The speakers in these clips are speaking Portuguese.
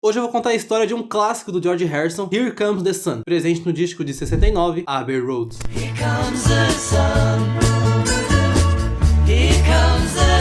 Hoje eu vou contar a história de um clássico do George Harrison, Here Comes the Sun, presente no disco de 69, Abbey Road.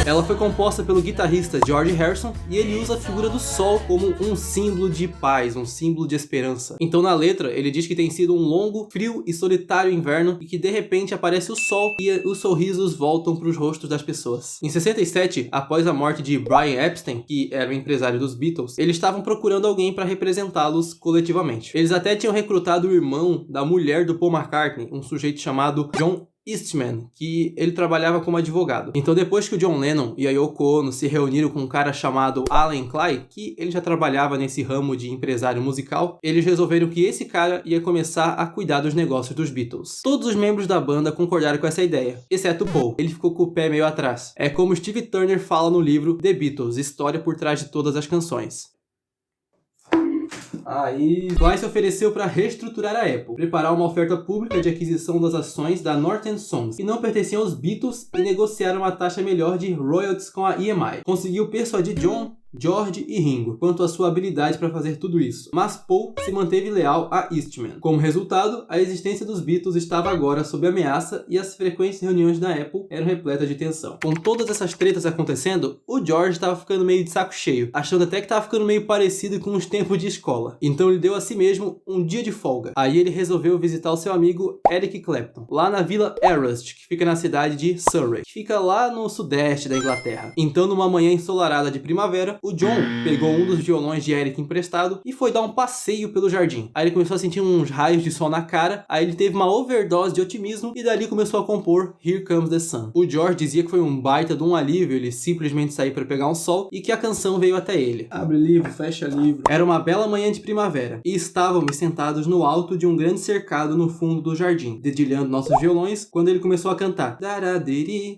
Ela foi composta pelo guitarrista George Harrison e ele usa a figura do sol como um símbolo de paz, um símbolo de esperança. Então na letra ele diz que tem sido um longo, frio e solitário inverno e que de repente aparece o sol e os sorrisos voltam para os rostos das pessoas. Em 67, após a morte de Brian Epstein, que era o empresário dos Beatles, eles estavam procurando alguém para representá-los coletivamente. Eles até tinham recrutado o irmão da mulher do Paul McCartney, um sujeito chamado John Eastman, que ele trabalhava como advogado. Então depois que o John Lennon e a Yoko Ono se reuniram com um cara chamado Alan Clay, que ele já trabalhava nesse ramo de empresário musical, eles resolveram que esse cara ia começar a cuidar dos negócios dos Beatles. Todos os membros da banda concordaram com essa ideia, exceto Paul. Ele ficou com o pé meio atrás. É como Steve Turner fala no livro The Beatles, História por Trás de Todas as Canções. Aí, Clay se ofereceu para reestruturar a Apple, preparar uma oferta pública de aquisição das ações da Northern Songs, que não pertenciam aos Beatles, e negociar uma taxa melhor de royalties com a EMI. Conseguiu persuadir John, George e Ringo quanto à sua habilidade para fazer tudo isso, mas Paul se manteve leal a Eastman. Como resultado, a existência dos Beatles estava agora sob ameaça e as frequentes reuniões da Apple eram repletas de tensão. Com todas essas tretas acontecendo, o George estava ficando meio de saco cheio, achando até que estava ficando meio parecido com os tempos de escola. Então ele deu a si mesmo um dia de folga. Aí ele resolveu visitar o seu amigo Eric Clapton, lá na Vila Erust, que fica na cidade de Surrey, que fica lá no sudeste da Inglaterra. Então numa manhã ensolarada de primavera, o John pegou um dos violões de Eric emprestado e foi dar um passeio pelo jardim. Aí ele começou a sentir uns raios de sol na cara, aí ele teve uma overdose de otimismo e dali começou a compor Here Comes the Sun. O George dizia que foi um baita de um alívio ele simplesmente sair para pegar um sol e que a canção veio até ele. Abre livro, fecha livro. Era uma bela manhã de primavera e estávamos sentados no alto de um grande cercado no fundo do jardim, dedilhando nossos violões, quando ele começou a cantar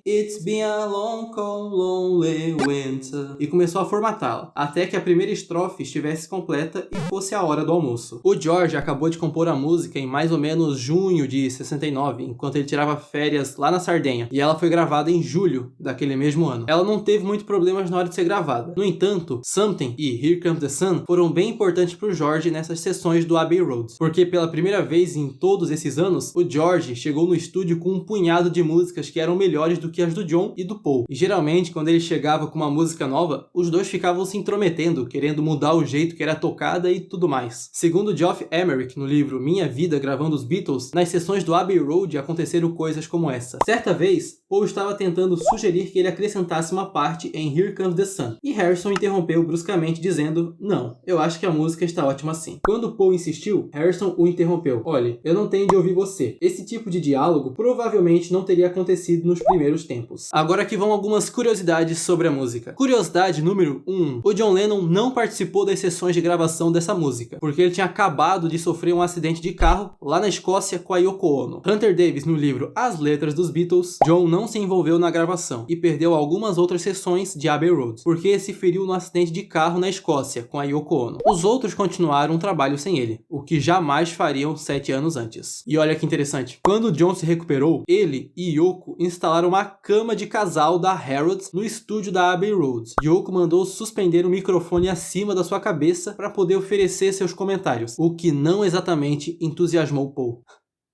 It's been a long, cold, lonely winter, e começou a formatar até que a primeira estrofe estivesse completa e fosse a hora do almoço. O George acabou de compor a música em mais ou menos junho de 69, enquanto ele tirava férias lá na Sardenha, e ela foi gravada em julho daquele mesmo ano. Ela não teve muitos problemas na hora de ser gravada. No entanto, Something e Here Comes the Sun foram bem importantes para o George nessas sessões do Abbey Road, porque pela primeira vez em todos esses anos, o George chegou no estúdio com um punhado de músicas que eram melhores do que as do John e do Paul. E geralmente, quando ele chegava com uma música nova, os dois ficavam se intrometendo, querendo mudar o jeito que era tocada e tudo mais. Segundo Geoff Emerick, no livro Minha Vida Gravando os Beatles, nas sessões do Abbey Road aconteceram coisas como essa. Certa vez, Paul estava tentando sugerir que ele acrescentasse uma parte em Here Comes the Sun, e Harrison interrompeu bruscamente dizendo, não, eu acho que a música está ótima assim. Quando Paul insistiu, Harrison o interrompeu, olhe, eu não tenho de ouvir você. Esse tipo de diálogo provavelmente não teria acontecido nos primeiros tempos. Agora aqui vão algumas curiosidades sobre a música. Curiosidade número 1. O John Lennon não participou das sessões de gravação dessa música, porque ele tinha acabado de sofrer um acidente de carro lá na Escócia com a Yoko Ono. Hunter Davis, no livro As Letras dos Beatles, John não se envolveu na gravação e perdeu algumas outras sessões de Abbey Road, porque se feriu no acidente de carro na Escócia com a Yoko Ono. Os outros continuaram o trabalho sem ele, o que jamais fariam 7 anos antes. E olha que interessante, quando John se recuperou, ele e Yoko instalaram uma cama de casal da Harrods no estúdio da Abbey Road. Yoko mandou suspender o microfone acima da sua cabeça para poder oferecer seus comentários, o que não exatamente entusiasmou Paul.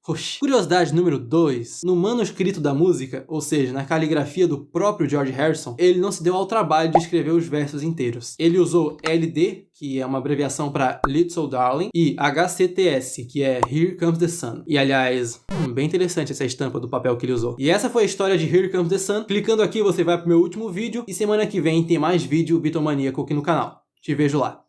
Oxi. Curiosidade número 2. No manuscrito da música, ou seja, na caligrafia do próprio George Harrison, ele não se deu ao trabalho de escrever os versos inteiros. Ele usou LD, que é uma abreviação para Little Darling, e HCTS, que é Here Comes the Sun. E aliás, bem interessante essa estampa do papel que ele usou. E essa foi a história de Here Comes the Sun. Clicando aqui você vai pro meu último vídeo, e semana que vem tem mais vídeo bitomaníaco aqui no canal. Te vejo lá.